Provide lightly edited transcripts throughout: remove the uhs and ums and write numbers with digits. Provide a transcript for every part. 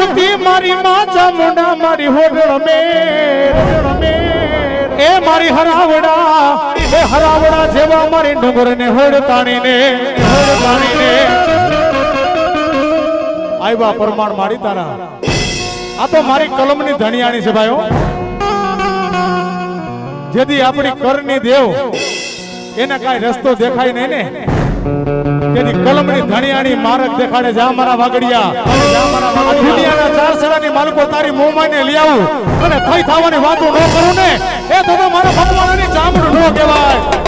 હુતી મારી માં ચામુંડા મારી હોડળ મેર એ મારી હરાવડા એ હરાવડા જેવા મારી ડુંગર ને હોડ તાણીને આવ્યા પ્રમાણ મારી તારા આ તો મારી કલમની ધણિયાણી છે ભાઈઓ જેથી આપણી કરની દેવ એને કાંઈ રસ્તો દેખાય નહીં ને તેની કલમની ધણિયાણી મારક દેખાડે જા મારા વાગડિયા દુનિયાના ચાર સડાની માલકો તારી મોમાઈને લઈ આવું અને થઈ થવાની વાતો ન કરું ને એ તો મારા ભગવાનની ચામડું ન કહેવાય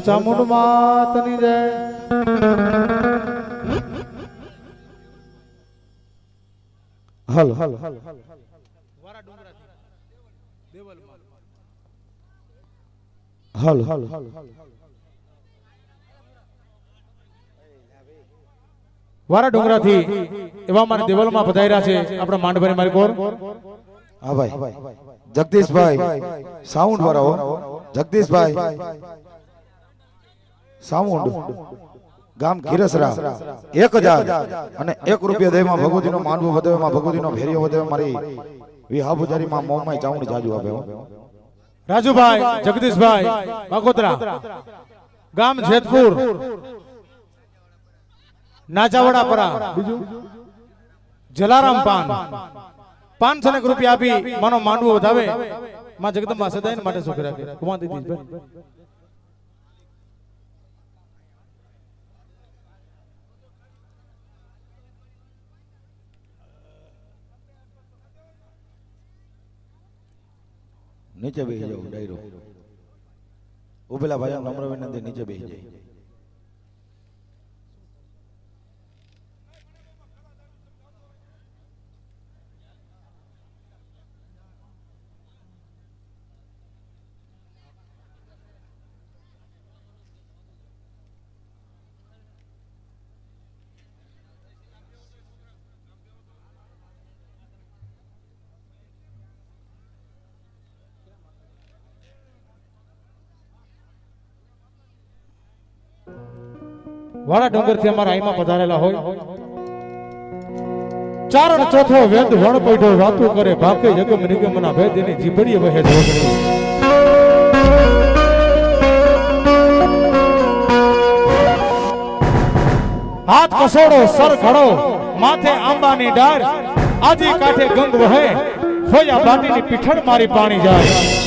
ચામુંડ માતની જય હલ હલ હલ હલ વારા ડુંગરા થી એવા મારા દેવલમાં પધાર્યા છે આપણા માંડભાઈ મારી કોર હા ભાઈ જગદીશભાઈ સાઉન્ડ વાળા જગદીશભાઈ સાઉન્ડ ગામ ગિરસરા 1000 અને 1 રૂપિયા દેમાં ભગવતીનો માનવો વધેમાં ભગવતીનો ભેરિયો વધે મારી વિહા પૂજારી માં મોમાઈ ચાવણી જાજુ આપે રાજુભાઈ જગદીશભાઈ બાકોતરા ગામ જેતપુર નાચાવડા પરા બીજું જલારામ પાન 500 રૂપિયા આપી માનો માંડવો વધાવે માં જગદંબા સદાય માટે સુખ રાખે કુમાર દીદી નીચે બેસી જાઓ ડાયરો ઉભેલા ભાઈ નમ્ર વિનંતી નીચે બેસી જાય વાળા ડુંગર થી અમારા આઈમાં પધારેલા હોય ચારણ ચોથો વેદ વણ પૈઠો વાતો કરે ભાકે જગમ નિગમના ભેદ એની જીભડીએ વહે ધોગણી હાથ કસોડો સર ઘડો માથે આંબાની ડાળ આજી કાંઠે ગંગ વહે હોયા બાટીની પીઠળ મારી પાણી જાય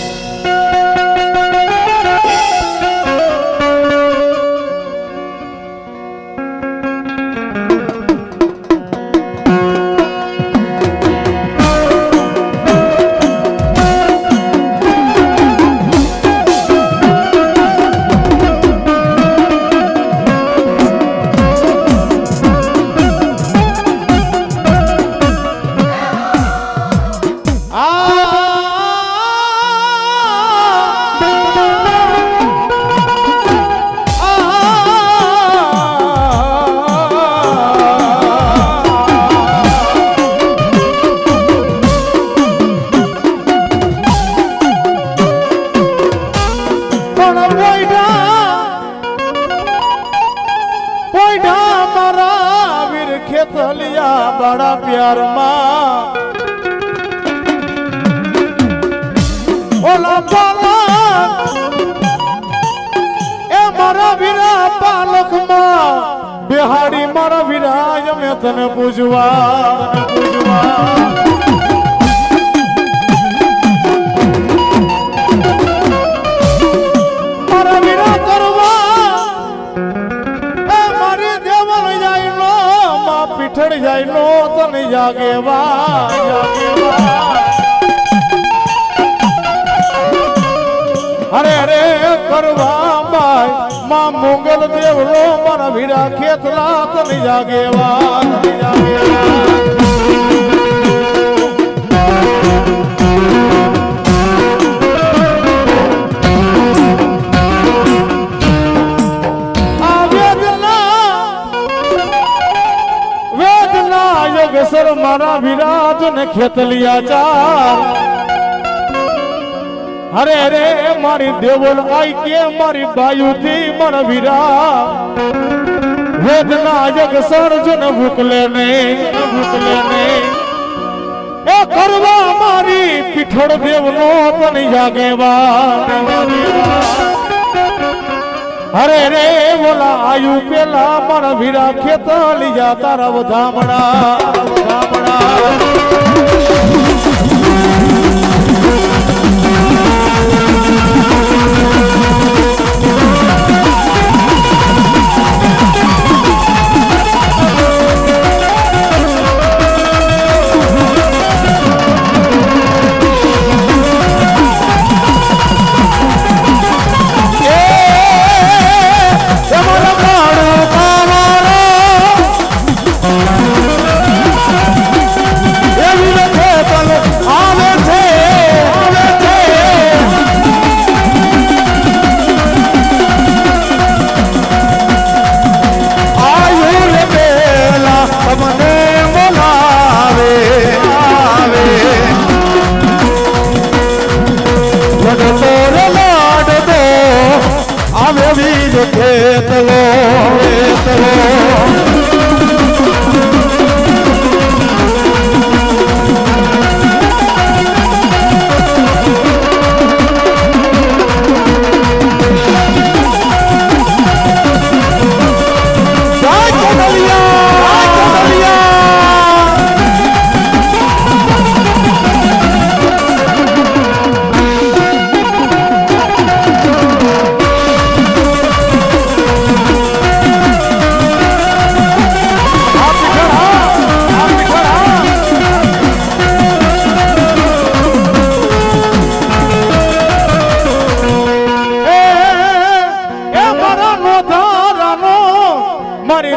પણ પોઈઢા મારા વીર ખેતલિયા બાળા પ્યારમાં ઓલા પાલા એ મારા વીરા પાલકમાં બિહાડી મારા વીરા મેં તને પૂજવા મારા વીરા કરવા એ મારી દેવલ જાય નો માં પીઠળ જાય નો તને જાગેવા અરે અરે કરવા બાય માં મોગલ દેવલો મારા વીરા ખેતલા તને જાગેવા વેદના યોગેશ્વર મારા વિરાજ ને ખેતલિયા ચાર અરે અરે મારી દેવલ આઈ કે મારી બાયુથી મારા વીરા વેદના જગ સર્જન ભૂકલે ને એ કરવા મારી પીઠળ દેવનો તને જાગેવા અરે રે બોલા આયુ પેલા મારા વીરા ખેતલી જા તારા વધામણા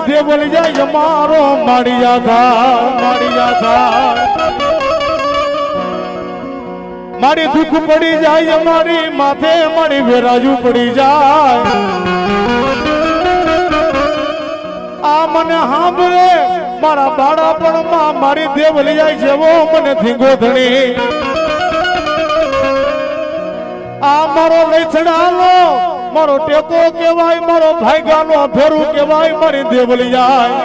દેવલ જાય મારો મારી દુઃખ પડી જાય મારી માથે મારી વેરાજુ પડી જાય આ મને સાંભળે મારા બાળપણમાં મારી દેવલ જાય જેવો મને ધીંગો ધણી આ મારો લઈછડાલો મારો ટેકો કેવાય મારો ભાઈગાનો ફેરું કેવાય મારી દેવલી જાય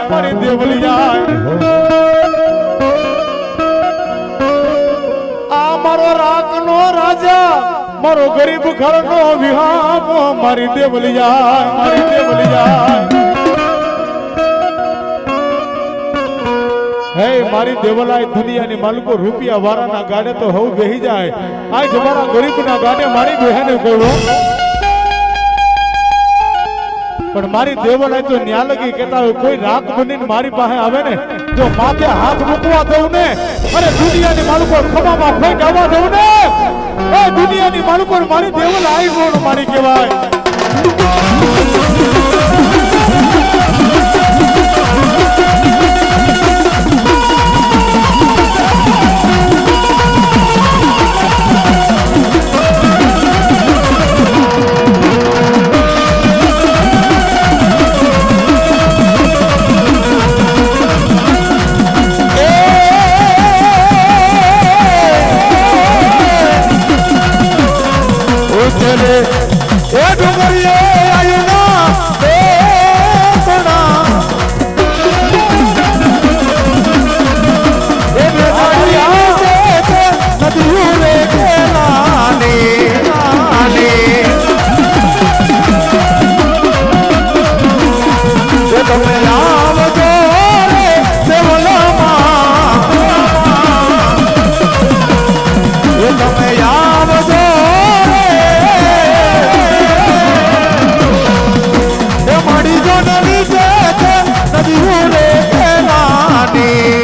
આ મારો રાખનો રાજા મારો ગરીબ ઘરનો વિહામો મારી દેવલી જાય હે મારી દેવલાય દુનિયાની માલિકો રૂપિયા વાળાના ગાડે તો હવ બેહી જાય આ જમાના ગરીબના ગાડે મારી બહેને કહ્યું પણ મારી દેવલાય તો ન્યા લગી કેતા હોય કોઈ રાત બનીને મારી પાસે આવે ને જો માથે હાથ મૂકવા દઉં ને અરે દુનિયાની માલિકો ખમામાં ફેંક આવવા દઉં ને એ દુનિયાની માલિકો મારી દેવલાય આઈ ગોળ મારી કહેવાય ડુંગરીએ આયના દેસણા એ મેઘાડિયા નદીઓ રે ખેલાની તમે આવજો રે દેવલામાં એ તમે આવજો રે એ મારી જો નદી છે નદીઓ રે ખેલાની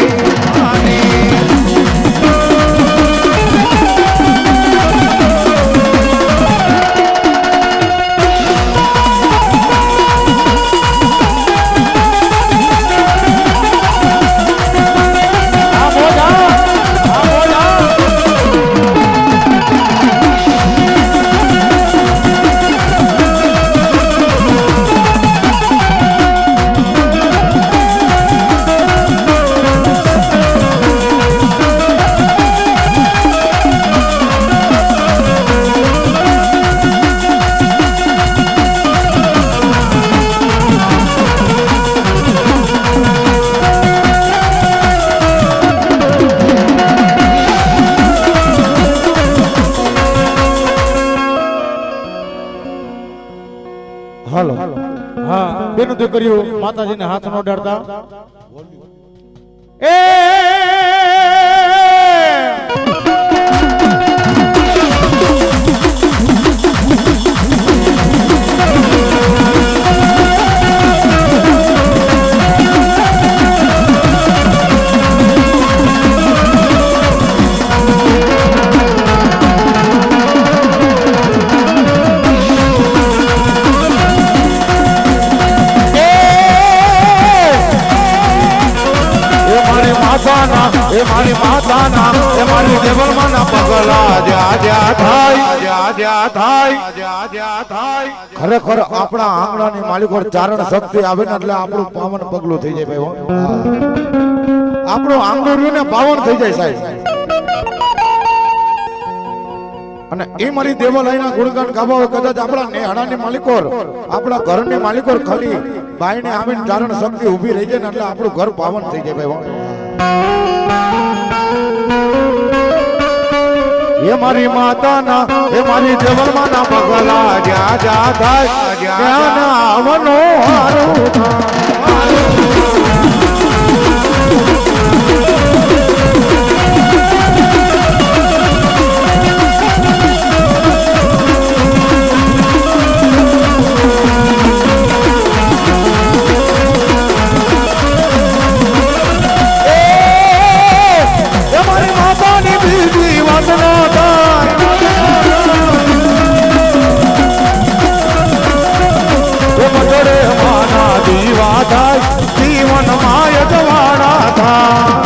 હાલો હા બેનો દીકરીઓ માતાજીને હાથ નો ડરતા એ એ મારી માતાના એ મારી દેવલમાના પગલા જ્યાં થાય ખરેખર આપણા આંગણાની માલિકો ચારણ શક્તિ આવે ને એટલે આપણું પાવન પગલું થઈ જાય ભાઈ આપણું આંગણું રહ્યું ને પાવન થઈ જાય સાહેબ અને એ મારી દેવાલયના ગુણગાન ગાવા હોય કદાચ આપણા નેહાડાની માલિકો આપણા ઘરની માલિકો ખાલી બાઈને આવીને ચારણ શક્તિ ઊભી રહી જાય ને એટલે આપણું ઘર પાવન થઈ જાય ભાઈ એ મારી માતાના એ મારી દેવલમાના પગલા જ્યાં થાય ત્યાં આવનો હારું જીવન માય જવાડા થા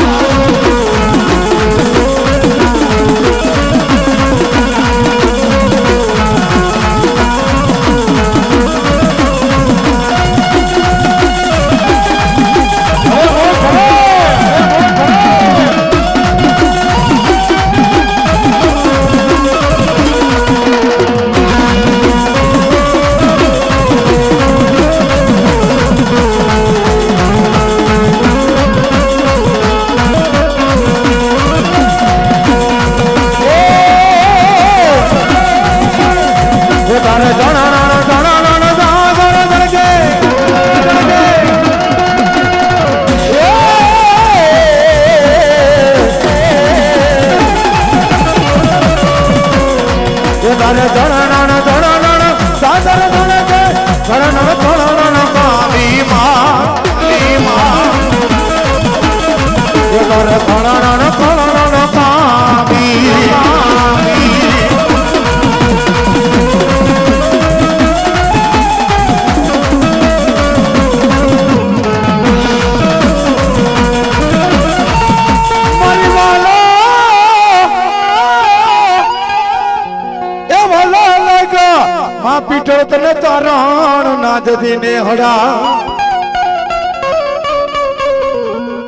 પીઠો તને તારણ નાદથી ને હડા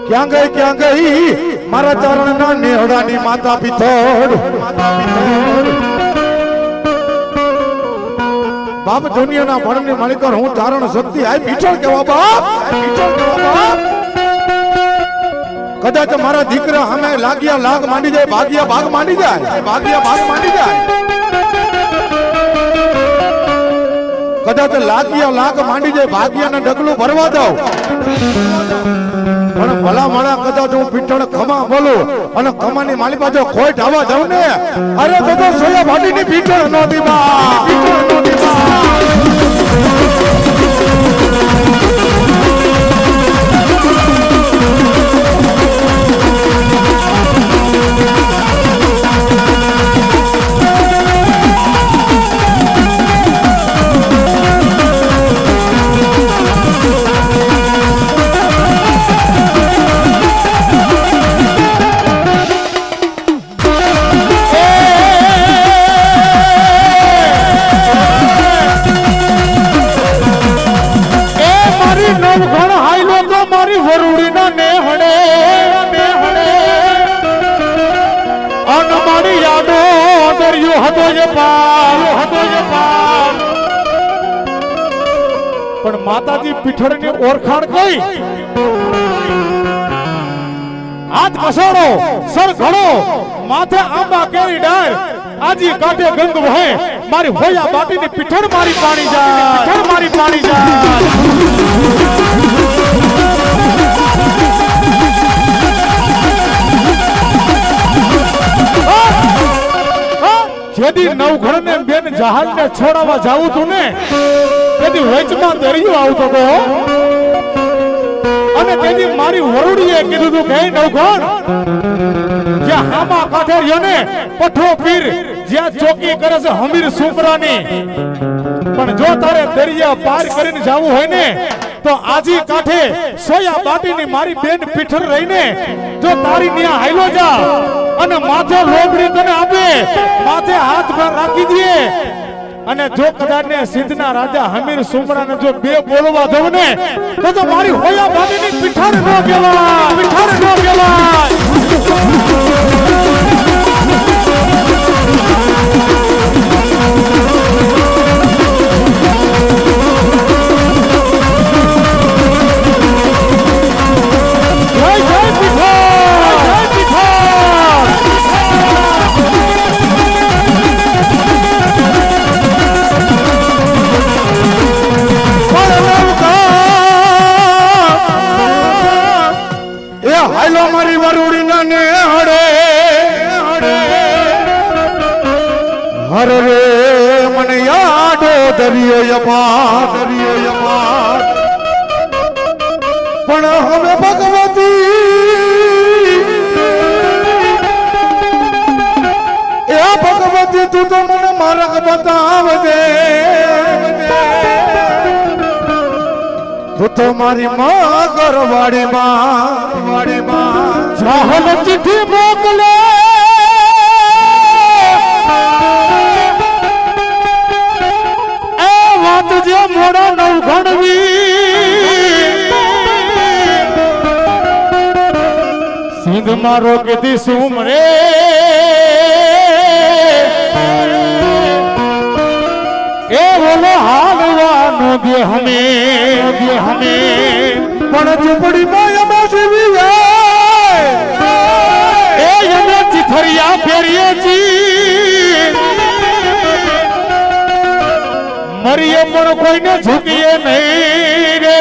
ક્યાં ગઈ મારા ચરણ ના નેહડાની માતા પિથોડ બાપ દુનિયાના ભણની માલિકર હું ચારણ શક્તિ આય પીછળ કેવા બાપ પીછળ કેવા બાપ કદાચ મારા દીકરા અમે લાગ્યા લાગ માંડી જાય ભાગ્યા ભાગ માંડી જાય ભાગ્યા ભાગ માંડી જાય કદાચ લાગ્યા લાગ માંડી જાય ભાગ્યાને ડગલું ભરવા દઉં પણ ભલા માળા કદાચ હું પીઠળ ખમા બોલું અને ખમાની માલી પાછો ખોઈ ઢાવા દઉં ને અરે તો સોયા ભાટીની પીઠળ નોતી બા પીઠળ નોતી બા પણ માતાજી પીઠળની ઓળખાણ કઈ હાથ કસાડો સર ઘડો માથે આંબા કેરી ડાળ આજી કાંઠે ગંગ વહે મારી હોયા બાટીની પીઠળ મારી પાણી જાય પીઠળ મારી પાણી જાય જેદી નવઘણ ને બેન જહાજ ને છોડાવવા જાવું તું ને તેથી વેચમાં દરિયો આવતો હતો અને તેથી મારી વરુડીએ કીધું તું કે નવઘણ જ્યાં હામા કાંઠે રહ્યો ને પઠો પીર જ્યાં ચોકી કરે છે હમીર સુમરાની પણ જો તારે દરિયા પાર કરીને જાવું હોય ને તો આજી કાંઠે સોયા બાટીની મારી બેન પીઠર રહીને જો તારી ન્યા હાઈલો જા અને માથે લોબડી તને આપે માથે હાથ પર રાખી દે અને જો કદાચ ને સિદ્ધના રાજા હમીર સુમરાને જો બે બોલવા દઉં ને તો મારી હોયા બાટીની પીઠર ન કહેવાય પીઠર ન કહેવાય હાલો મારી વરુડી ના ને હડે હર રે મને યાદો દરિયો યમાર પણ હવે ભગવતી એ ભગવતી તું તો મને માર્ગ બતાવજે તું તો મારી માં કરવાડી માં ચાહલ ચિઠ્ઠી મોકલે એ વાત જે મોડા નવઘણવી સિંધ મારો કીધી સુમરે એ બોલો હાલવાનો દે હમે પણ ઝૂંપડી માં યમા જીવી જાય એ યમે ચિથરિયા ફેરીએ જી મરીએ પણ કોઈને ઝૂકીએ નહીં રે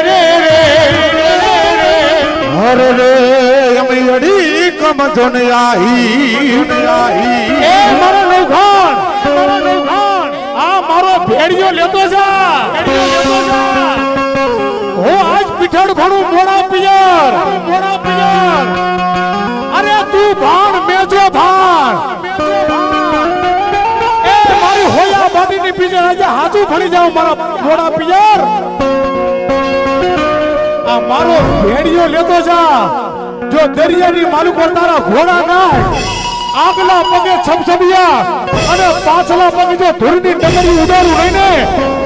હરે રે યમે અડી કમજો ને આહી એ મારો નવઘણ આ મારો ભેડિયો લેતો જા હું આજ પીઠળ ઘણું મોડા પિયર અરે તું ભાણ મેજો ભાણ એ મારી હોયા બાટીની પીછે આજે હાજુ ભણી જાવ મારા મોડા પિયર આ મારો ભેડિયો લેતો જા જો દરિયાની માલુક પર તારા ઘોડા નાય આગલા પગે છબછબિયા અને પાછલા પગે જો ધૂળની ડગરી ઉડાડું નહીં ને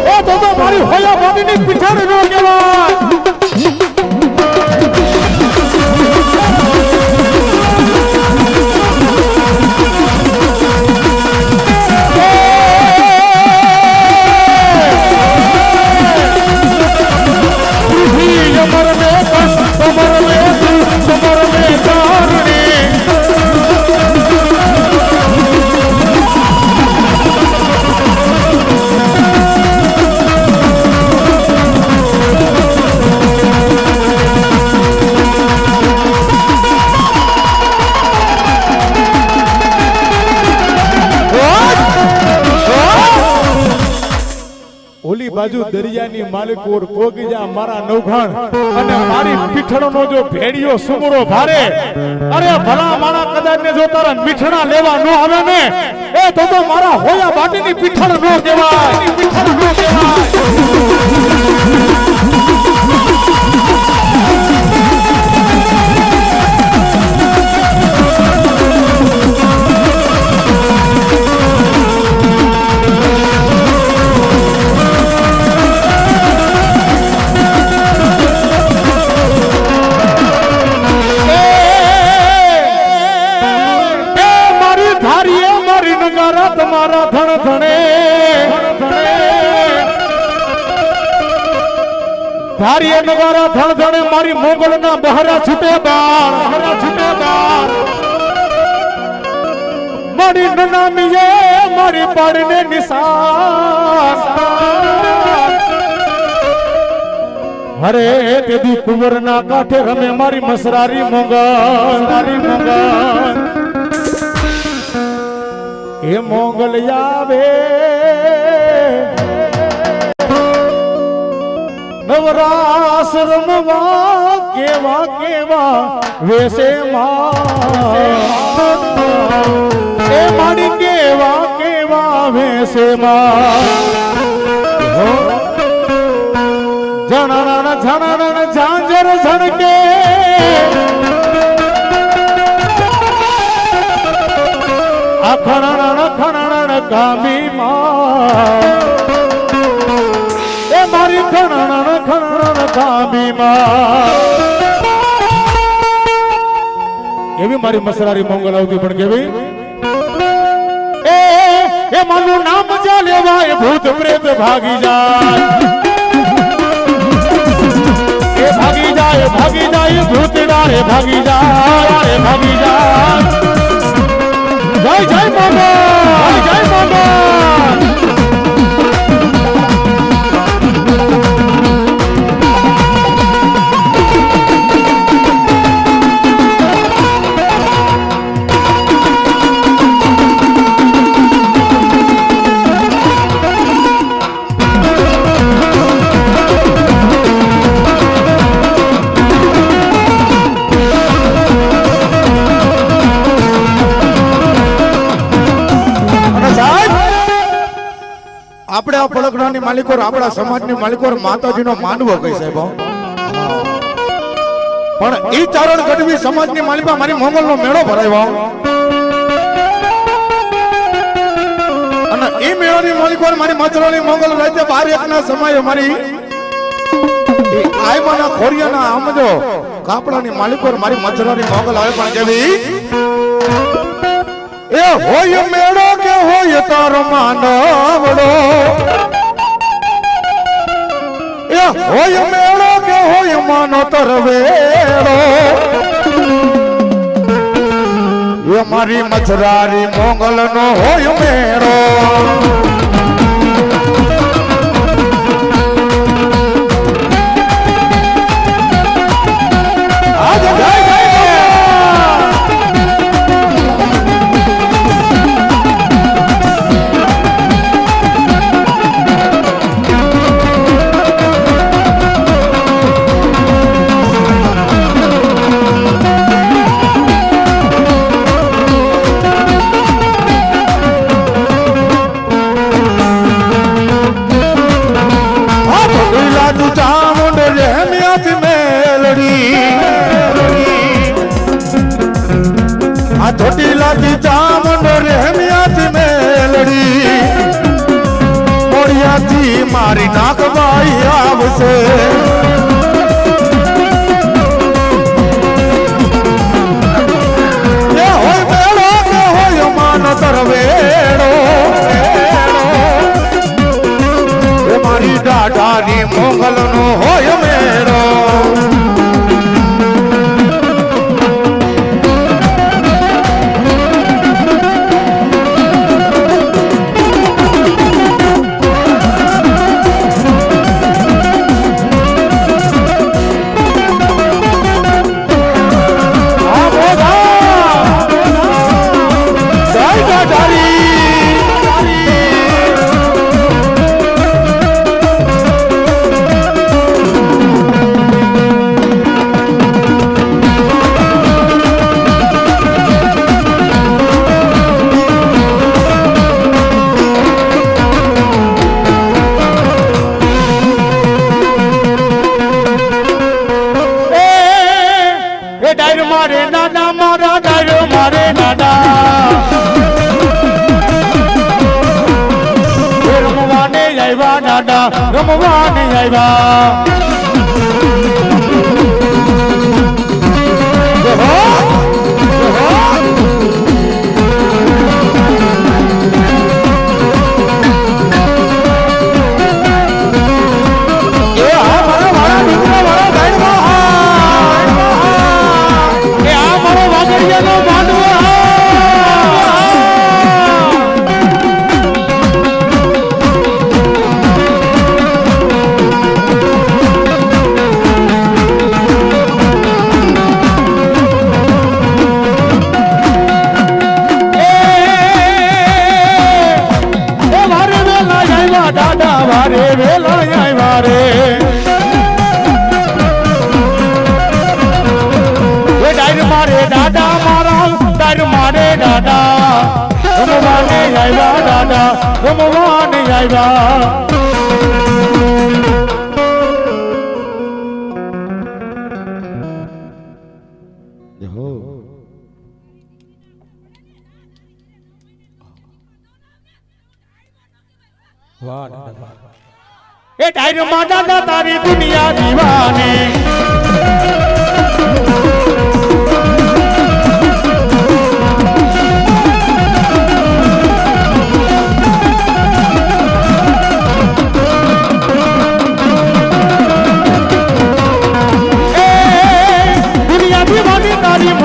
એ તો મારી હોયા બાટીની પીઠળ ન કહેવાય બાજુ દરિયાની માલિકોર પોગી જા મારા નવઘણ અને મારી પીઠળનો જો ભેડિયો સુમરો ભારે અરે ભલા માણા કદાચ ને જો તારા મીઠણા લેવા ન આવે ને એ તો મારા હોયા બાટીની પીઠળ નો કહેવાય પીઠળ નો કહેવાય તમારા ધણ ધણે ધારીએ નગારા ધણ ધણે મારી મોગલના બહરા છૂટે બાર મારી નનામીએ મારી પાડીને નિશાન હરે તેદી કુંવરના કાંઠે રમે મારી મસરારી મોગલ એ મોગલ આવે નવરાસ રમવા કેવા કેવા વેસે એ મારી કેવા કેવા વેસે જણાના ઝાંઝર ઝણકે ખણણ કામી એ મારી ખણણ કામી એવી મારી મસરારી મોંગલ આવતી પણ કેવી એ મારું નામ જા લેવાય ભૂત પ્રેત ભાગી જાય એ ભાગી જાય ભૂત ડાળે ભાગી જાય જય જય બાબા જય બાબા આપણે આ પડગડાની માલિકો આપણા સમાજની માલિકો માતાજીનો માનવો કહી સાહેબ પણ ઈ ચારણ ગઢવી સમાજની માલિકા મારી મોંગલનો મેળો ભરાયો અને ઈ મેળાની માલિકો મારી મચરાની મોંગલ રાતે 12 ના સમયે મારી આયમાના ખોરિયાના આમજો કાપડાની માલિકો મારી મચરાની મોંગલ આવે પણ કેવી એ હોય મેળો કે હોય તારો માનવડો એ હોય મેળો કે હોય માનો તરવેડો એ મારી મચરારી મોંગલ નો હોય મેળો ચોટીલાથી ચામુંડ રેમિયાથી મેલડી મોડિયાથી મારી નાકબાઈ આવશે એ હોય મેળો કે હોય માન તરવેડો એ મારી દાદાની મોગલનો હોય મેળો રમવાને આવ્યા રમવાને આવ્યા એ ડાયરમાં દાદા તારી દુનિયા દીવાને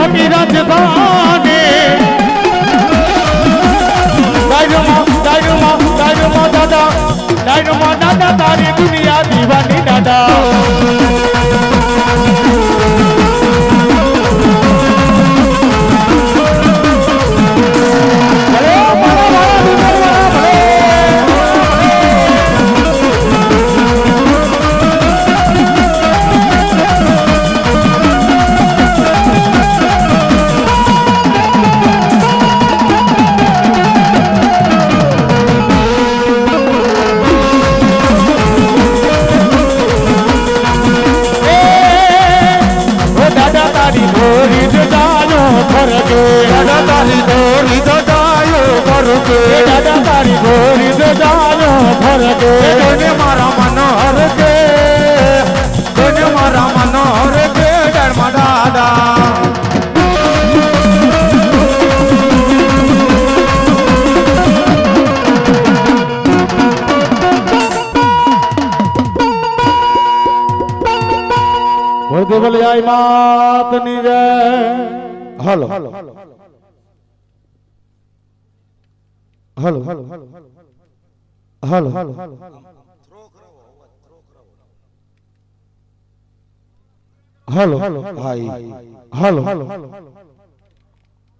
મોટી રાજધાને ડાયરમાં દાદા તારી દુનિયા દીવાની દાદા દેવલિયાઈ માતની જય હલો હલો હલો હલો ભાઈ હલો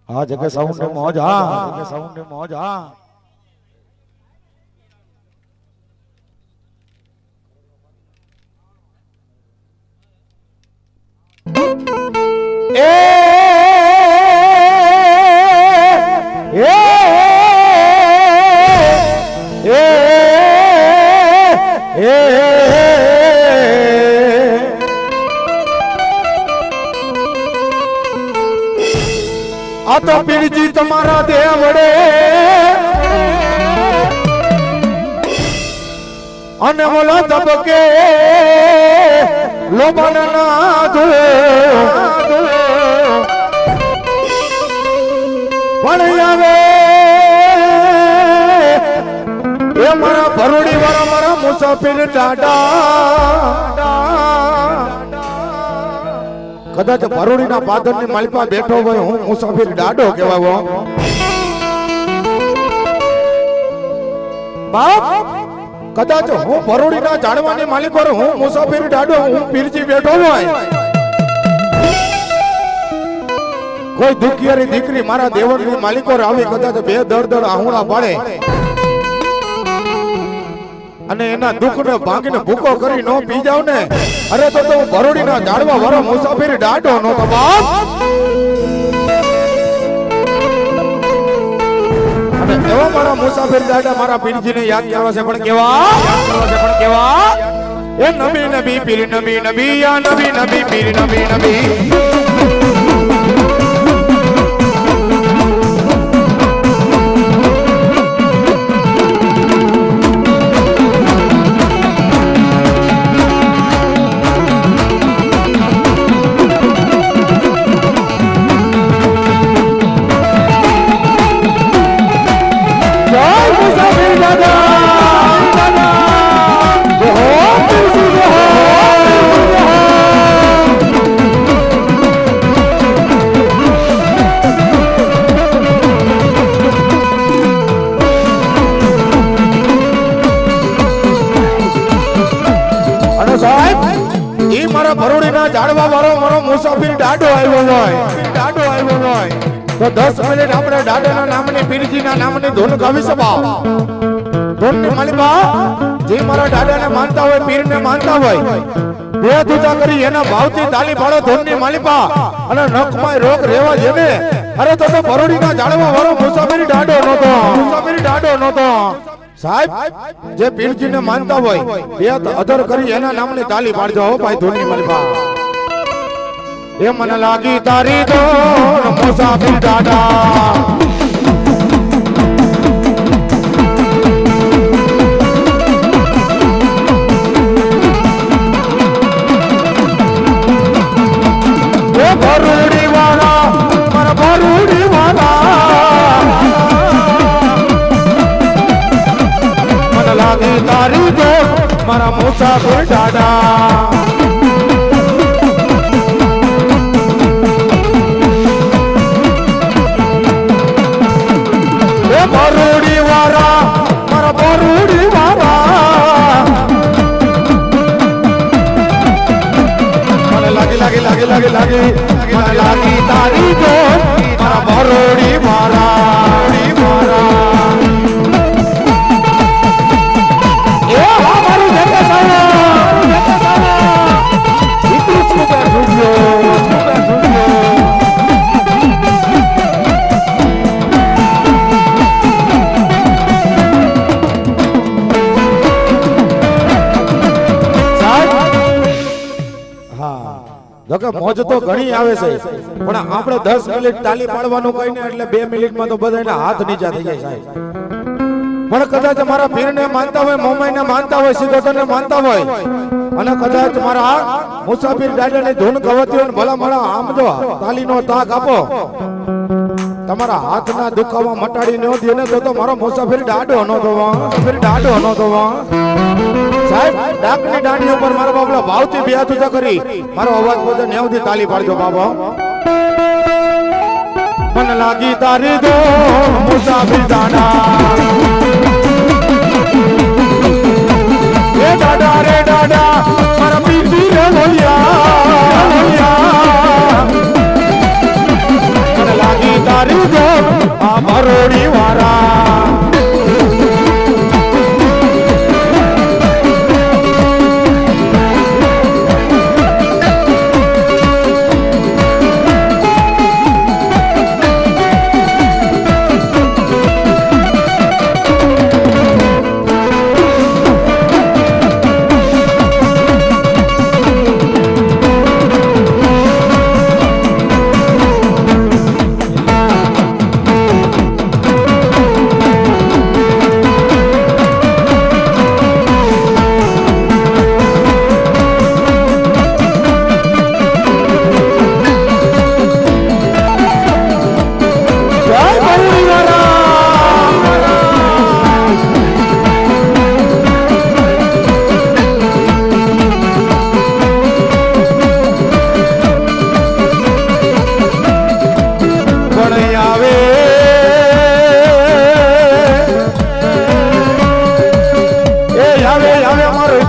આ જગ્યા સાઉન્ડ ને મોજ હા સાઉન્ડ ને મોજ હા આ તો પીરજી તમારા દેવડે અને બોલો તબકે લોબાના ધોળે પણ આવે એ મારા ભરોડી વાળા મારા મુસાફિર ટાટા કદાચ ભરોડીના પાદરની માલિપા બેઠો હોય હું મુસાફિર ડાડો કહેવાય બાપ કદાચ હું ભરોડીના જાણવાની માલિક હું મુસાફિર ડાડો હું પીરજી બેઠો હોય કોઈ દુખિયારી દીકરી મારા દેવરની માલિકો આવી કદાચ બે દડ આહુડા પાડે અને એના દુઃખને ભાંગીને ભૂકો કરી નો પી જાવ ને અરે તો હું ભરોડીના ઝાડવા વાળો મુસાફિર ડાઢો નો તો બાપ અને એવા મારા મુસાફિર ડાઢા મારા પીરજીને યાદ કરવા છે પણ કેવા એ નબી નબી પીર નબી નબી યા નબી નબી પીર નબી નબી અને સાહેબ ઈ મારા ભરોડીના ઝાડવા વાળો મારો મુસાફિર ડાડો આવ્યો હોય તો 10 મિનિટ આપણે ડાડાના નામની પીરજીના નામની ધૂન ગાવી સભાઓ ધૂનની માલિકા જે મારા ડાડાને માનતા હોય પીરને માનતા હોય બે દૂજા કરી એના ભાવથી તાલી પાડો ધૂનની માલિકા અને નખમાં રોગ રેવા જેને અરે તો ભરોડીના ઝાડવા વાળો મુસાફિર ડાડો નહોતો સાહેબ જે પીરજીને માનતા હોય બે અધર કરી એના નામની તાલી પાડજો હો ભાઈ ધૂનની માલિકા એ મને લાગી તારી તો મુસાફિર ડાડા ભરૂડી વાળા મારા ભરૂડી વાળા મને લાગે તારી તો મારા મુસાફિર ડાડા ભરૂડી વાળા મારા ભરૂડી વાળા મને લાગી મને લાગી તારી તો મારા ભરૂડી વાળા એ મારું મોજ તો ઘણી આવે છે પણ આપણે 10 મિનિટ તાલી પાડવાનું કહીને એટલે 2 મિનિટમાં તો બધાના હાથ નીચા થઈ જાય સાહેબ પણ કદાચ મારા પીરને માનતા હોય મોમાઈને માનતા હોય સિદ્ધોતરને માનતા હોય અને કદાચ મારા મુસાફિર ડાડાની ધૂન ગવતી હોય ભલા મારા આમ જો તાલીનો તાક આપો તમારા હાથના દુખાવા મટાડી ન દે ને તો મારો મુસાફિર ડાડો નતો સાહેબ ડાકની દાંડી ઉપર મારા બાબલા ભાવથી બે હાથ ઊંચા કરી મારો અવાજ બધો નેવથી તાલી પાડજો બાબા મને લાગી તારી દો મુસાફિર ડાડા એ ડાડા રે ડાડા મારા પીરજી રે બોલિયા મને લાગી તારી દો આ ભરોડી વાળા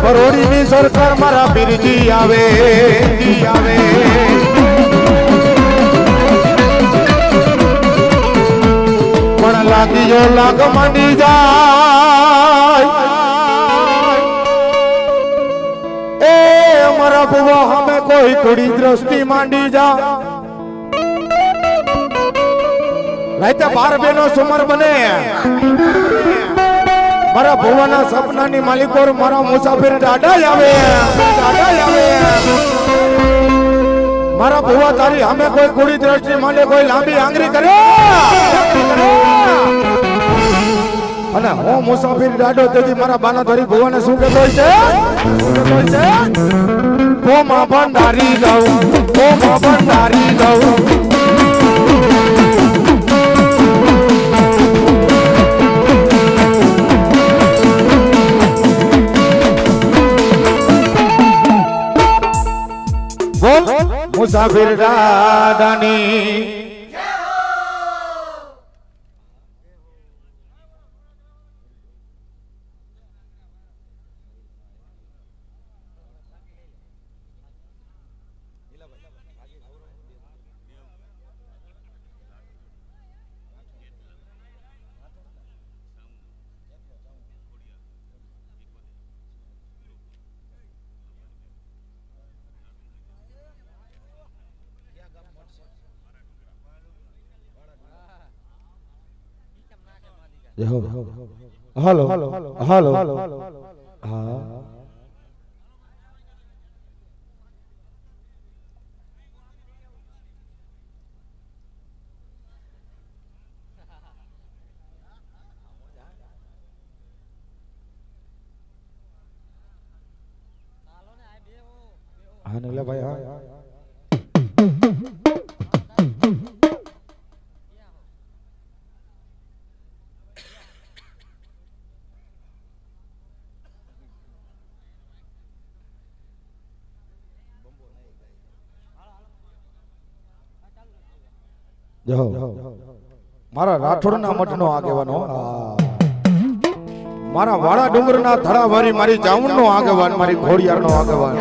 ભરોડીની સરકાર મારા પીરજી આવે પણ લાગી જો લાગ માંડી જાય એ મારા બુવા હમે કોઈ થોડી દ્રષ્ટિ માંડી જા રાતે 12 બેનો સુમર બને મારા ભુવાના સપનાની માલિકો મારા મુસાફિર ડાડા આવે મારા ભુવા તારી અમે કોઈ કુડી દ્રષ્ટિ માંડે કોઈ લાંબી આંગળી કરે અને હું મુસાફિર ડાડો તેથી મારા બાના ધરી ભુવાને શું કહેતો હોય છે કોમાં ભંડારી દઉં મુસાફિર દાદાની હાલો હાલો હા હા ને લે ભાઈ હા મારા રાઠોડના મઠનો આગેવાનો મારા વાળા ડુંગરના થડાવારી મારી જાઉનનો આગેવાન મારી ઘોડિયારનો આગેવાન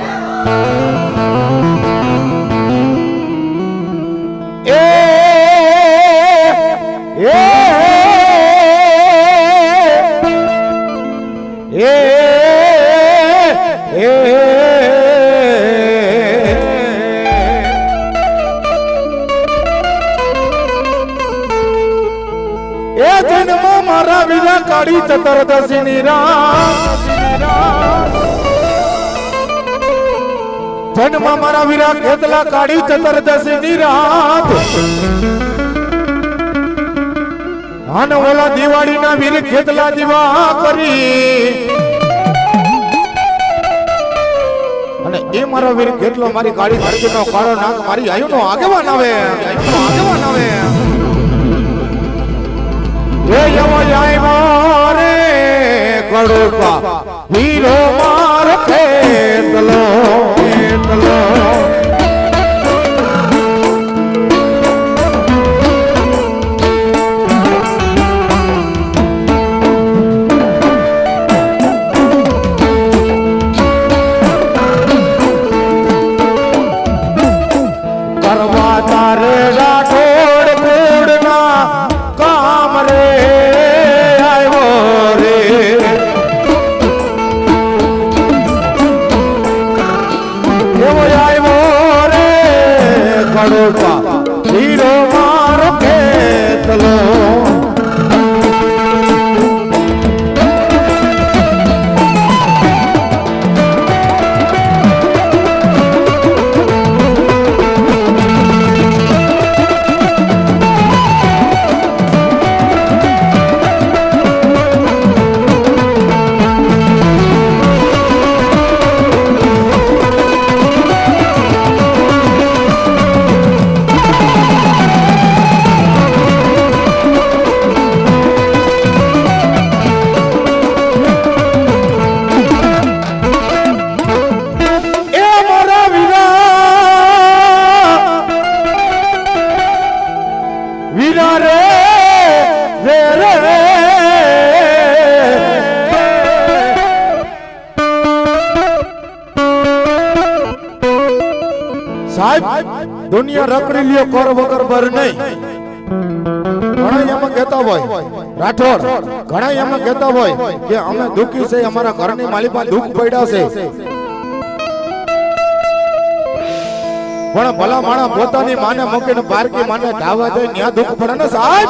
મારા વિના કાળી ચતરદશી ની રાત જન્મ મારા વીરા કેટલા કાળી ચતરદશી ની રાત આન ઓલા દિવાળી ના વીર કેટલા દીવા કરી અને એ મારા વીર કેટલો મારી કાળી ધરતી નો કાળો નાગ મારી આયુ નો આગેવાન આવે રે કડુપા હીરો માર ખેતલો કરવા તારે રાઠોડ કુડના કામ રે હીરો મારો ખેતલો દુનિયા રખડી લ્યો કર વગર બર નહીં ઘણા એમાં કહેતા હોય રાઠોડ ઘણા એમાં કહેતા હોય કે અમે દુખી છે અમારા ઘરની માલિકા દુઃખ પડ્યા છે પણ ભલા માણા પોતાની માને મૂકીને બારકી માને ધાવા દે ત્યાં દુઃખ પડે ને સાહેબ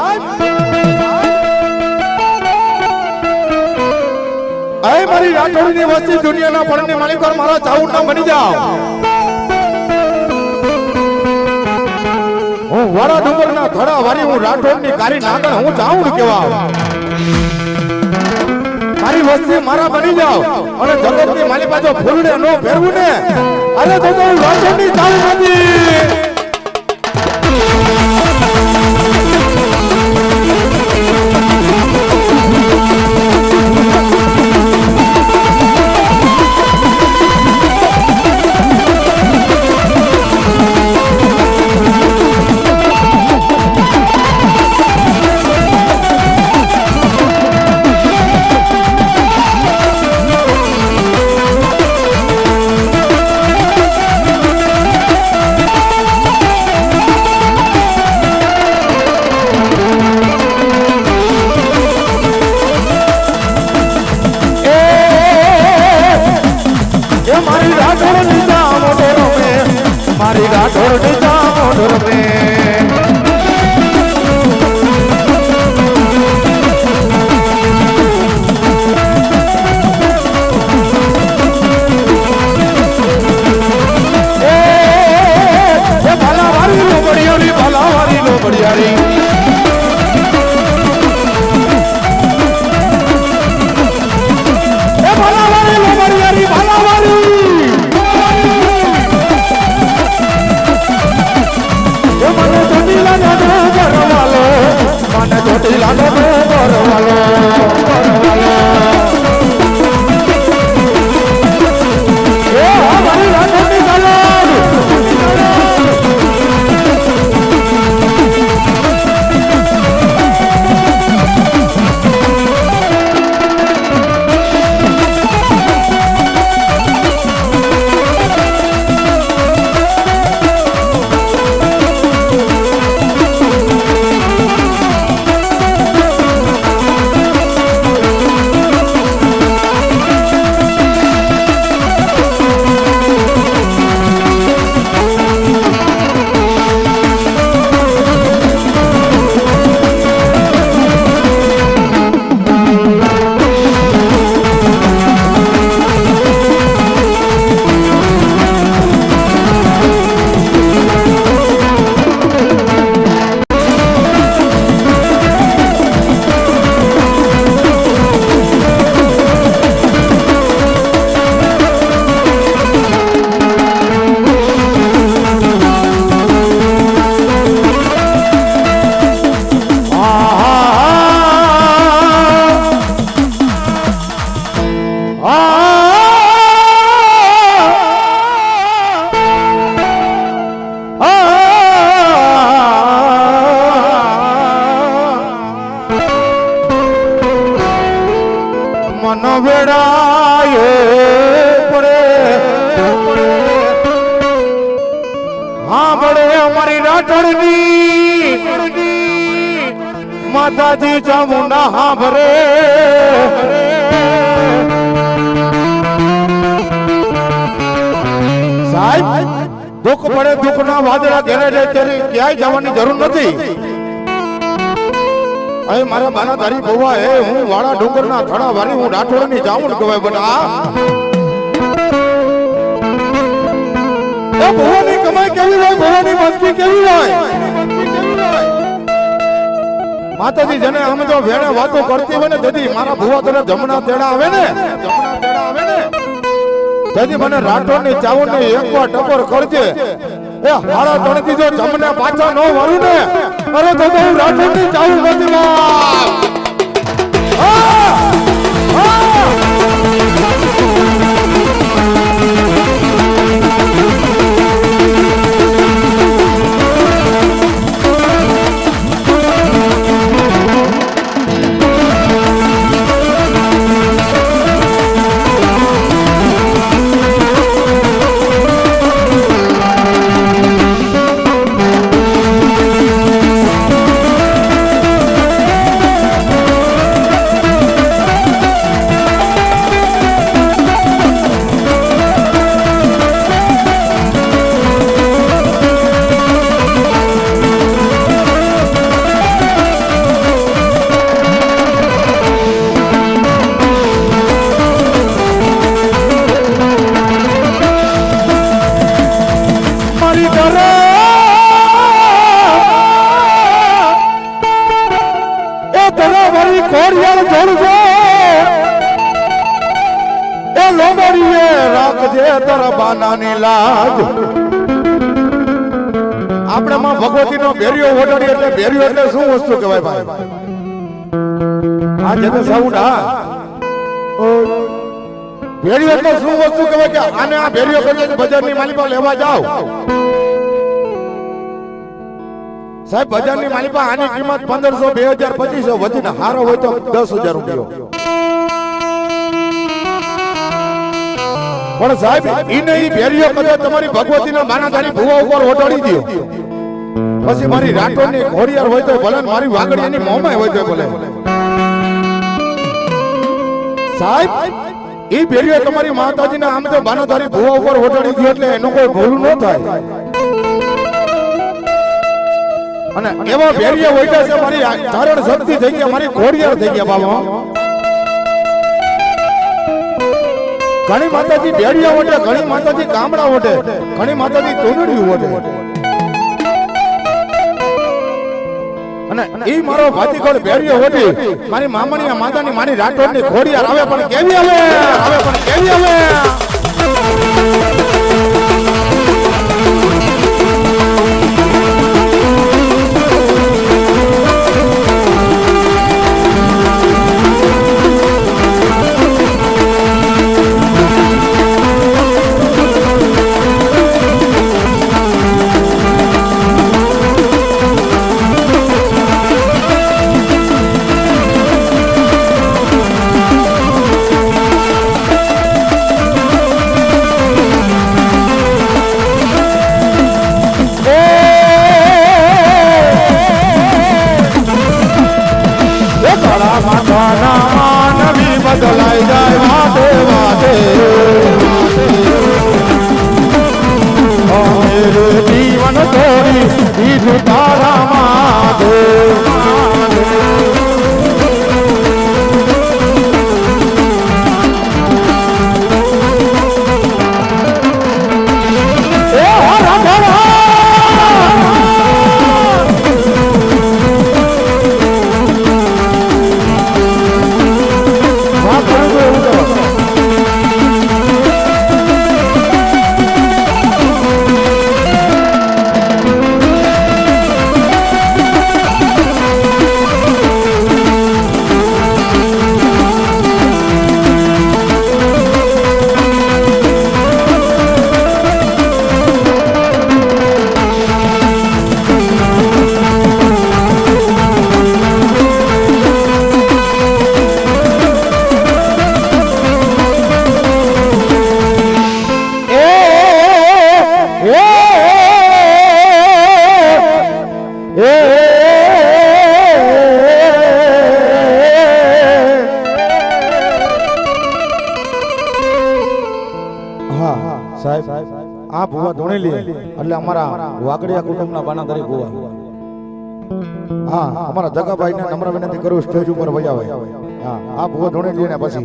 અય મારી રાઠોડની વસ્તી દુનિયાના પડની માલિકો મારા ચાઉન ના બની જાઓ હું વાળા ડુંગરના થડા વારી હું રાઠોડની કારી નાગણ હું ચાઉણ કેવા મારી વસ્તી મારા બની જાઓ અને જગતની માલી પાછો ફૂલડે નો ફેરવું ને અરે તો હું રાઠોડની ચાઉણ નથી હા પડે અમારી રાઠોડની માતાજી ચામુંડા હા ભરે સાહેબ દુઃખ પડે દુઃખ ના વાદળા ઘેરે જાય ત્યારે ક્યાંય જવાની જરૂર નથી. અહીં મારા બાના તારી બહુવા હે હું વાળા ડુંગરના થડા વાળી હું રાઠોડની જામુન કહેવાય બટા એ ભુવાની કમાઈ કેવી હોય ભુવાની મસ્તી કેવી હોય માતાજી જેને અમે તો વેણે વાતો કરતી હોય ને તેથી મારા ભુવા તને જમણા તેડા આવે ને તેથી મને રાઠોડની ચાવણને એકવાર ટકોર કરજે એ હાડા તણથી જો જમને પાછા ન વળું ને અરે તો હું રાઠોડની ચાવણ નથી આપણે માં ભગવતી નો ભેરિયો ઓઢાડી એટલે ભેરિયો એટલે શું વસ્તુ કહેવાય ભાઈ આ જેને સાઉન્ડ હા ભેરિયો એટલે શું વસ્તુ કહેવાય કે આને આ ભેરિયો કરીને બજારની માલિકા લેવા જાવ સાહેબ બજારની માલિકા આની કિંમત 1500 2000 2500 વધીને હારો હોય તો 10000 રૂપિયો પણ સાહેબ ઈને ઈ ભેરિયો કર્યો તમારી ભગવતીના બાનાધારી ભુવા ઉપર ઓઢાડી દયો પછી મારી રાઠોડની ઘોડિયાર હોય તો ભલે મારી વાગડી એની મોંમાં હોય તો ભલે સાહેબ ઈ ભેરિયો તમારી માતાજીના આમ તો બાનાધારી ભુવા ઉપર ઓઢાડી દયો એટલે એનો કોઈ ભૂલ ન થાય અને એવા ભેરિયા હોય છે મારી ધારણ શક્તિ થઈ ગયા મારી ઘોડિયાર થઈ ગયા બાબા ઘણી માતાજી ભેડિયા ઓઢે ઘણી માતાજી ગામડા ઓઢે ઘણી માતાજી તોડડી ઓઢે અને ઈ મારો ભાતીગળ ભેડિયો ઓઢી મારી મામણીયા માતાની મારી રાઠોડની ઘોડિયાર આવે પણ કેવી આવે સાહેબ આ ભુવા ધોણેલી એટલે અમારા વાગડિયા કુટુંબના બાનાધારી ભુવા. હા અમારા જગાભાઈ ને નમ્ર વિનંતી કરું સ્ટેજ ઉપર વજાવે. હા આ ભુવા ધોણેલી ને પછી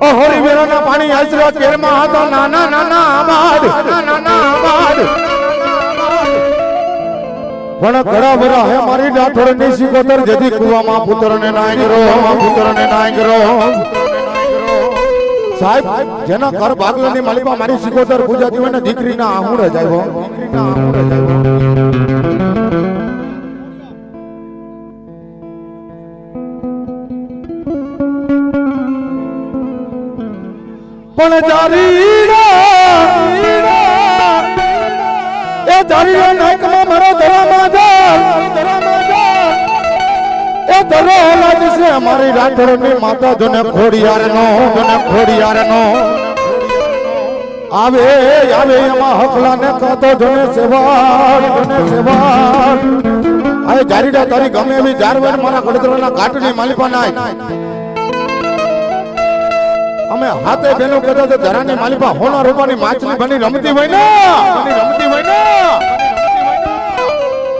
ઓ હોરી વેરાના પાણી આશરો તેરમાં હતો નાના નાના આબાદ નાના આબાદ પણ ઘણા બધા હે મારી ડાઠોડ ની સિકોતર જેથી કુવામાં પુત્રને નાય કરો સાહેબ જેના ઘર ભાગલાની માલિકા મારી સિકોતર પૂજાતી હોય ને દીકરીના આહુડે જાય પણ જારીડા નાકમાં મારો ધરામાં એ ધરો લાજ છે અમારી રાઠોડની માતા જોને ખોડિયારનો આવે એમાં હકલાને કાતો જોને સેવાળ આ જારીડા તારી ગમે એવી જારવેર મારા ગડતરાના ઘાટની માલિપા નાય અમે હાથે બેનો કહેતા તો ધરાની માલિપા હોના રૂપાની માછલી બની રમતી હોય ને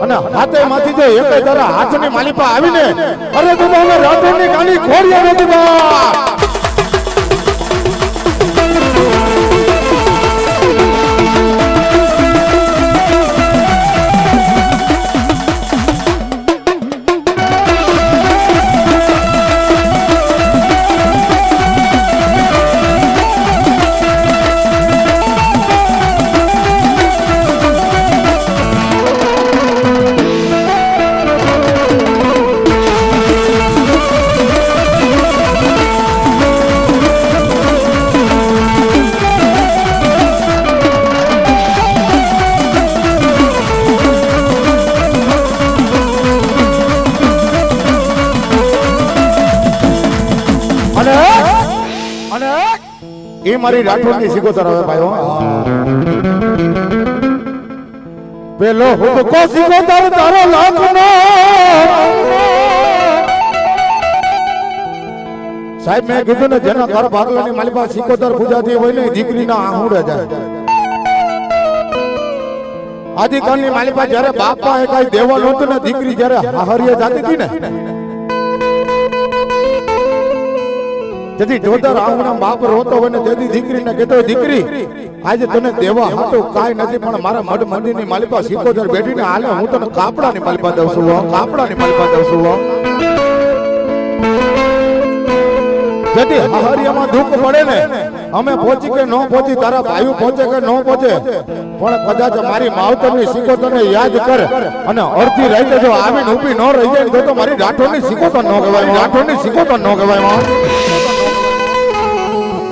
અને હાથે માંથી જો એક જરા હાથની માલિપા આવીને અરે તું હવે રાઠોડની ગાની ખોડિયા નથી બા એ મારી રાઠોડની સિકોતર હવે ભાઈઓ પેલો હુબકો સિકોતર તારો લાખનો સાહેબ મેં કીધું ને જેના ઘર ભાગલાની માલિકા સિકોતર પૂજાતી હોય ને દીકરીના આહુડે જાય આદિકાળની માલિકા જ્યારે બાપા એ કઈ દેવા નહોતું ને દીકરી જ્યારે હાહરીએ જાતી હતી ને જેથી જોતર આંગણા બાપ રોતો હોય ને જેથી દીકરીને કહેતો દીકરી આજે તને દેવા હાટું કાઈ નથી પણ મારા મઢ મંદિરની માલિકા સિકોતર બેઠીને હાલે હું તને કાપડાની માલિકા દઉં છું જેથી હાહરિયામાં દુઃખ પડે ને અમે પહોંચી કે ન પહોંચી તારા ભાઈઓ પહોંચે કે ન પહોંચે પણ કદાચ મારી માવતરની સિકોતરને યાદ કર અને અડધી રાતે જો આવીને ઊભી ન રહી જાય તો મારી રાઠોડની સિકોતર ન કહેવાય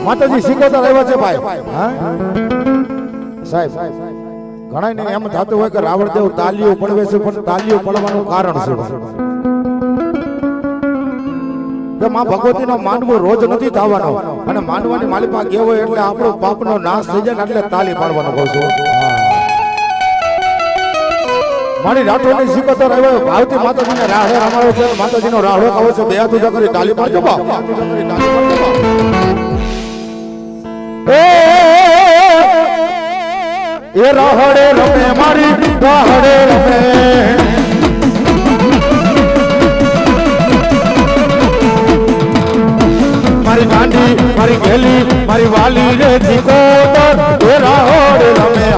માતાજી સિકોતર આવ્યા છે ભાઈ સાહેબ ઘણા ને એમ થતું હોય કે રાવણદેવ તાલીઓ પડવે છે પણ તાલીઓ પડવાનું કારણ છે કે માં ભગવતીનો માંડવો રોજ નથી થવાનો અને માંડવાની માલિકા ગયો હોય એટલે આપણો પાપનો નાશ થઈ જાય એટલે તાલી પાડવાનો કહું છું મારી રાઠોડની સિકોતર આવ્યો ભાવતી માતાજીને રાહડે રમાડો છે માતાજીનો રાહડો કહો છે બે હાથ ઊંચા કરી તાલી પાડજો બા એ રાહડે રમે મારી રાહડે રમે મારી ગાંડી મારી ગેલી મારી વાલી રે સિકોતર એ રાહડે રમે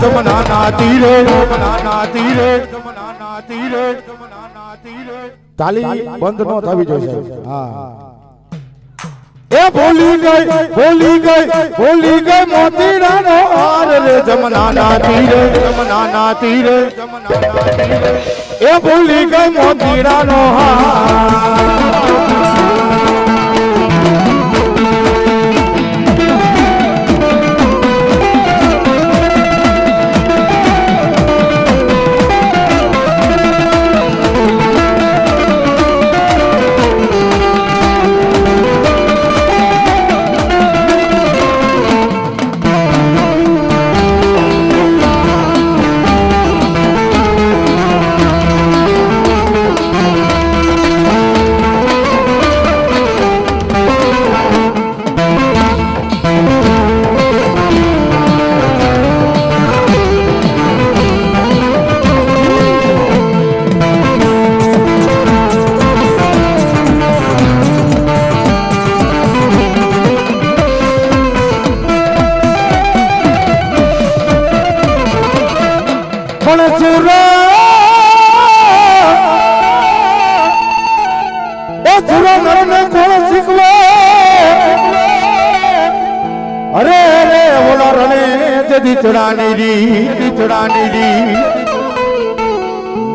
જમના તીરે તાલી બંધ ન થવી જોઈએ હા એ ભૂલી ગઈ મોતીડાનો હાર રે જમનાના તીરે એ ભૂલી ગઈ મોતીડાનો હાર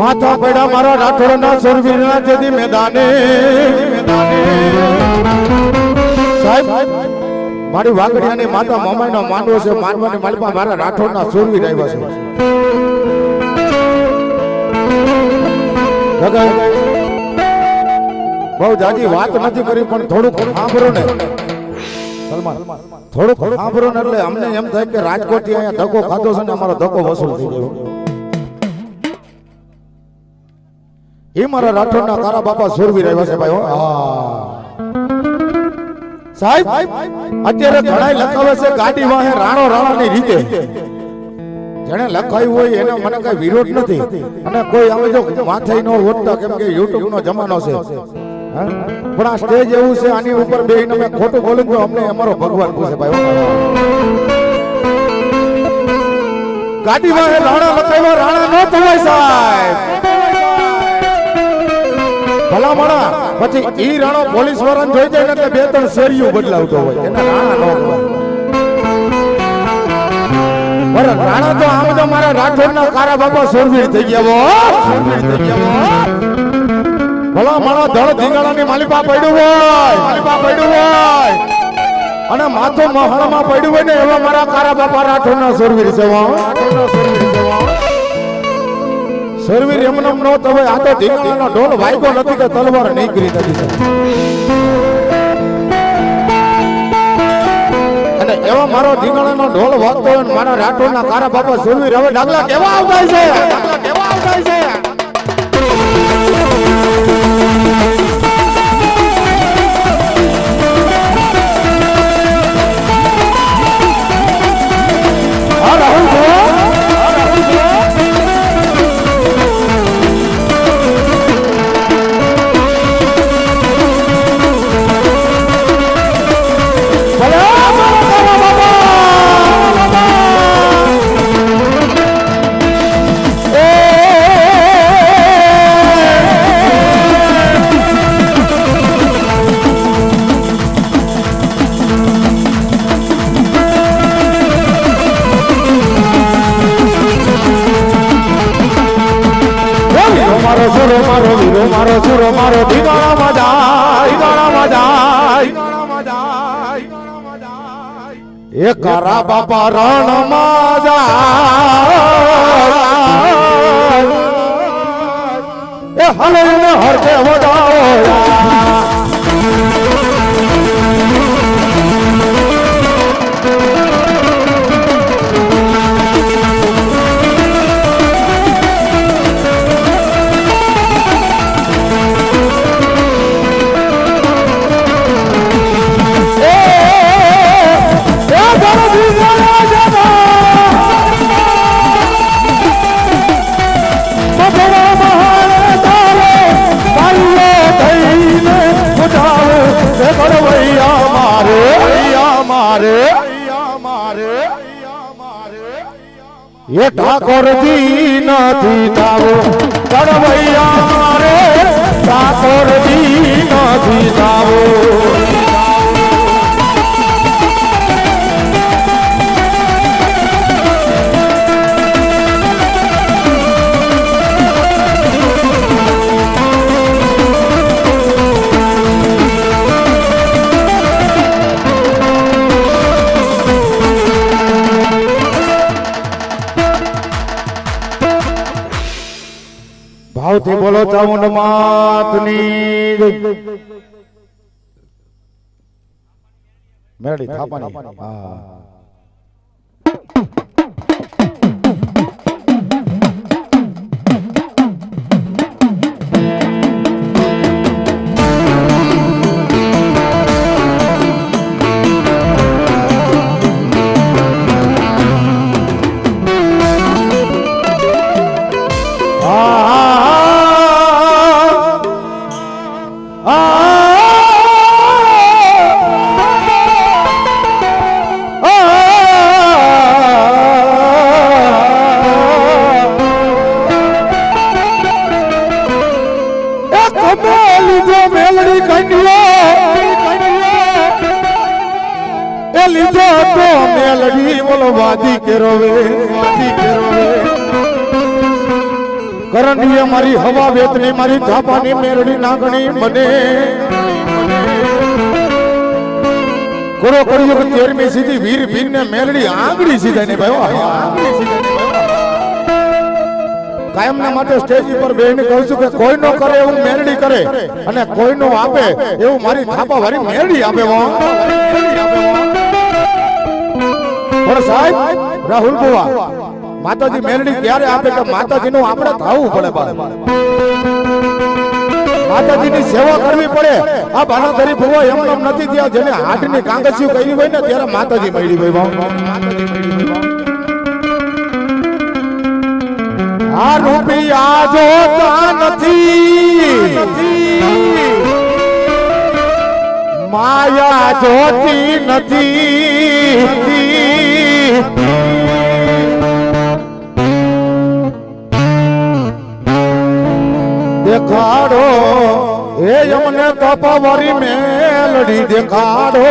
માથા પડ્યા મારા રાઠોડના સુરવીરના જેદી મેદાને સાહેબ મારી વાગડિયાની માતા મમાઈનો માંડવો છે માનવાની માલપા મારા રાઠોડના સુરવીર આવ્યા છે બહુ જાજી વાત નથી કરી પણ થોડુંક સાંભળો ને થોડુંક સાંભળો ને એટલે અમને એમ થાય કે રાજકોટ થી અહીંયા ધક્કો ખાધો છે ને અમારો ધક્કો વસૂલ થઈ ગયો એ મારા રાઠોડના કારા બાપા સુરવીર આવ્યા છે ભાઈ સાહેબ અત્યારે ઘણા લખાવે છે ગાડી વાહે રાણો રાણાની રીતે જેને લખાયું હોય એનો મને કઈ વિરોધ નથી અને કોઈ અમે જો માથે ન ઓઢતા કેમ કે યુટ્યુબ નો જમાનો છે પણ આ સ્ટેજ એવું છે આની ઉપર બેહીને મેં ખોટું બોલું તો અમને અમારો ભગવાન પૂછે ભાઈ ગાડી વાહે રાણા લખાવ્યા રાણા ન થવાય સાહેબ ભલા માણા પછી ઈ રાણો પોલીસ વાળાને જોઈ જાય ને એટલે બે ત્રણ શેરીઓ બદલાવતો હોય એને રાણા ન કહેવાય રાણા તો આમ તો મારા રાઠોડના કારા બાપા સુરવીર થઈ ગયા ભલા માણા ધડ ધીંગાણાની માલિપા પડ્યું હોય અને માથું મહાણમાં પડ્યું હોય ને એવા મારા કારા બાપા રાઠોડના સુરવીર છે સુરવીર એમને ન તવે આ તો ધીંગાણાનો ઢોલ વાગ્યો નથી કે તલવાર નીકળી નથી અને એવા મારો ધીંગાણાનો ઢોલ વાગતો હોય ને મારા રાઠોડના કારા બાપા સુરવીર હવે ડાગલા કેવા આવતા છે મારો સુરો મારો ઢીંગાણામાં જાય એ કારા બાપા રણમાં જાય એ હળઈને હરખે વડાવો ये ठाकुर जी न थी तारो कड़वैया रे ભાવથી બોલો ચામુંડ માતની જય. મેરડી થાપાની હા. લીધો તો મેલડી બોલો વાદી કેરોવે કરણીએ મારી હવા વેતની મારી થાપાની મેરડી નાગણી મને કોરો કર્યો કે 13મી સીધી વીર ભીર ને મેલડી આંગળી સીધા ને ભાઈ કાયમના માટે સ્ટેજ ઉપર બેહીને કહું છું કે કોઈનો કરે એવું મેરડી કરે અને કોઈનો આપે એવું મારી થાપા વાળી મેરડી આપે પણ સાહેબ રાહુલ બુવા માતાજી મેરડી ક્યારે આપે કે માતાજીનું આપણે થાવું પડે માતાજીની સેવા કરવી પડે. આ બાનાધરી ભુવા એમ નથી ત્યાં જેને હાથની કાંગસિયું કરી હોય ને ત્યારે માતાજી મળી હોય. આ રૂપિયા જોતા નથી માયા જોતી નથી દેખાડો એ અમને તપવારી મેલડી દેખાડો.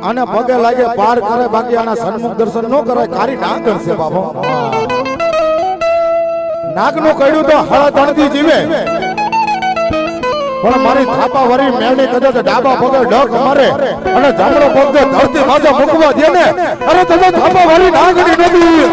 આને પગે લાગે પાર કરે બાકી આના સન્મુખ દર્શન ન કરાય કારી નાગર છે બાબો. નાગનું કહ્યું તો હળદણથી જીવે પણ મારી થાપા વરી મેળની કદાચ ડાબા પગે ડગ મારે અને જમણો પગ ધરતી માથે મૂકવા દે ને અરે તમે થાપા વરી નાગણી નથી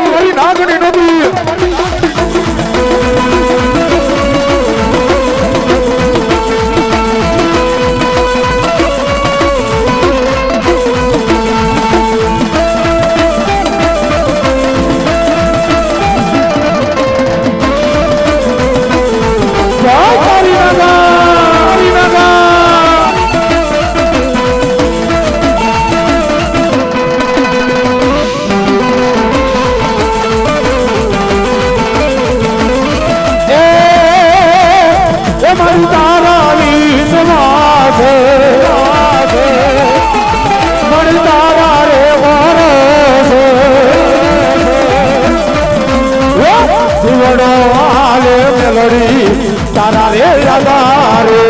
તારા રે રાધા રે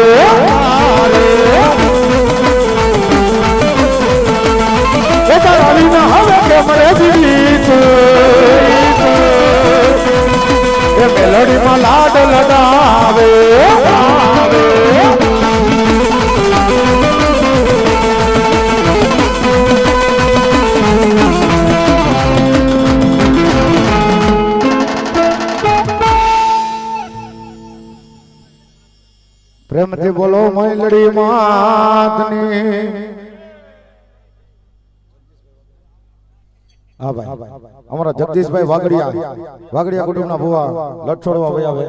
તારા વિના હવે કેમ રે એ મેલડીમાં લાડ લડાવે પ્રેમથી બોલો મેલડી માતની. હા ભાઈ અમારા જગદીશભાઈ વાગડિયા કુટુંબના ભુવા લટછોડવા વયા આવે.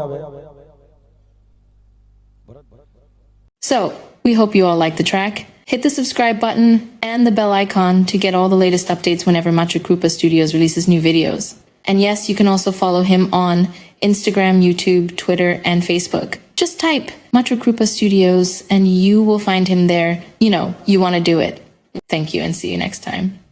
So, we hope you all like the track. Hit the subscribe button and the bell icon to get all the latest updates whenever Macho Krupa Studios releases new videos. And yes, you can also follow him on Instagram, YouTube, Twitter, and Facebook. Just type Macho Krupa Studios and you will find him there. You know, you want to do it. Thank you and see you next time.